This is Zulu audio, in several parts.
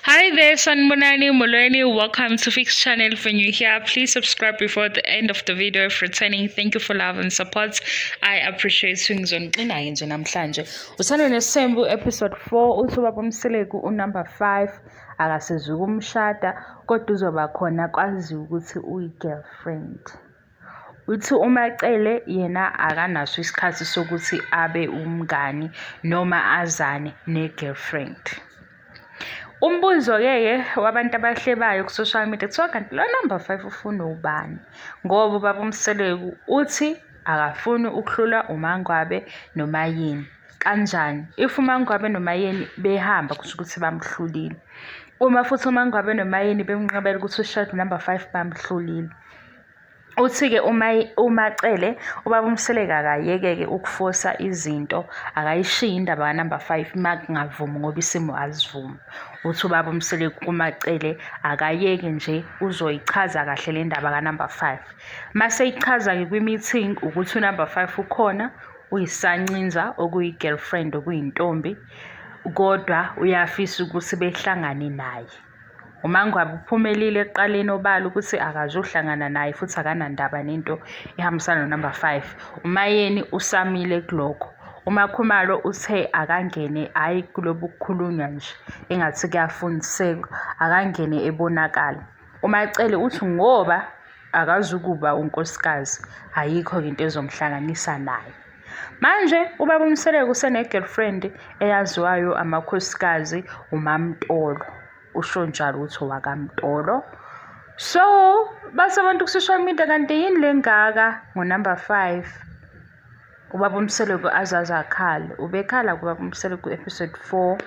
Hi there, Sanbonani Molweni. Welcome to Fix Channel. If you're new here, please subscribe before the end of the video. If returning, thank you for love and support. I appreciate swings on nje namhlanje. Uthando Nes'thembu episode 4 uthi ubaba uMseleku number 5 akasizuka umshada kodwa uzoba khona kwazi ukuthi uyi-girlfriend. Uthi umacele yena akanaso isikhathi sokuthi abe umngani noma azane ne-girlfriend. Umbuzo-ke wabantu abahlebayo ku-social media kuthiwa kanti lo number 5 ufuna ubani ngoba ubaba uMseleku uthi akafuni ukuhlula uMangwabe noma yini. Kanjani? If uMangwabe noma yini behamba kusho ukuthi bamhlulile. Uma futhi uMangwabe noma yini bemnqabela ukuthi ushade number 5 bamhlulile. Uthi-ke umacele ubaba uMseleku akayeke-ke ukufosa izinto akayishiye indaba ka-number 5 makungavumi ngoba isimo azivumi. Uthi ubaba uMseleku kumacele akayeke nje uzoyichaza kahle le ndaba ka-number 5. Mase eyichaza-ke kwi-meeting ukuthi u-number 5 ukhona uyisancinza okuyi-girlfriend okuyintombi kodwa uyafisa ukuthi behlangane naye. uMangwabe uphumelile eqaleni obala ukuthi akazohlangana naye futhi akanandaba nento ehambisana no-number 5. uMayeni usamile kulokho. uMakhumalo uthe akangene hayi kulobu kukhulunywa nje engathi kuyafundiseka akangene ebonakala. Umacele uthi ngoba akazukuba unkosikazi ayikho into ezomhlanganisa naye. Manje ubaba uMseleku usene-girlfriend eyaziwayo amakhosikazi uMamtolo. Usho njalo uthi wakaMtolo. So base abantu ku-social media kanti yini lengaka ngo-number 5 ubaba uMseleku azazi akhale. Ubekhala kubaba uMseleku episode 4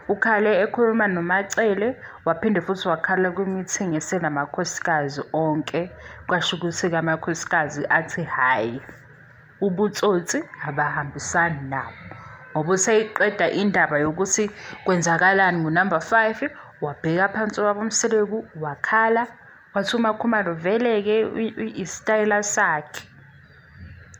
ukhale ekhuluma nomacele waphinde futhi wakhala kwi-meeting esenamakhosikazi onke kwasho ukuthi-ke amakhosikazi athi hayi ubutsotsi abahambisani nabo ngoba useyiqeda indaba yokuthi kwenzakalani ngo-number 5 wabheka phansi ubaba uMseleku wakhala wathi uMakhumalo vele-ke isitayela sakhe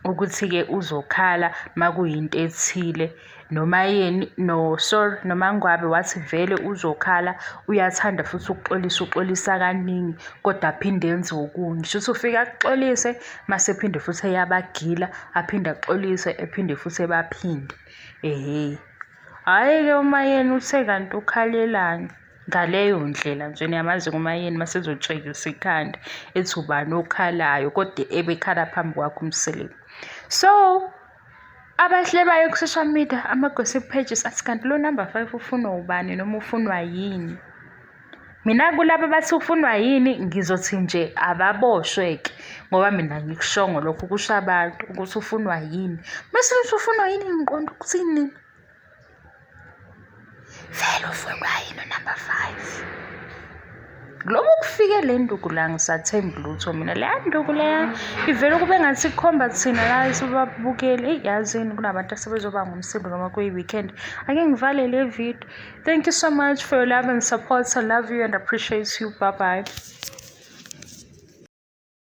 ukuthi-ke uzokhala makuyinto ethile noMangwabe wathi vele uzokhala uyathanda futhi uxolisa kaningi kodwa aphinde enze okunye. Shuthi ufika akuxolise mase phinde futhi eyabagila aphinde axolise ephinde futhi ebaphinde. Hhayi-ke uMayeni uthe kanti ukhalelani ngaleyo ndlela nje niyamazi uMayeni mase ezotshekisa ikhanda ethi ubani okhalayo kodwa ebekhala phambi kwakho uMseleku. So abahlebayo ku-social media ama-gossip pages athi kanti lo number 5 ufunwa ubani noma ufunwa yini. Mina kulaba bathi ufunwa yini ngizothi nje ababoshwe-ke ngoba mina ngikushongo lokho kusho abantu ukuthi ufunwa yini. Mase uthi ufunwa yini ngiqonda ukuthini? Vele ufunwa yini number 5? Ngoba kufike le nduku la ngisathembi lutho mina leya nduku leya ivele kube ngathi ikhomba thina la sibabukeli yazini kunabantu asebezoba ngumsindo noma kuyi-weekend. Ake ngivale le video. Thank you so much for your love and support. I love you and appreciate you. Bye bye.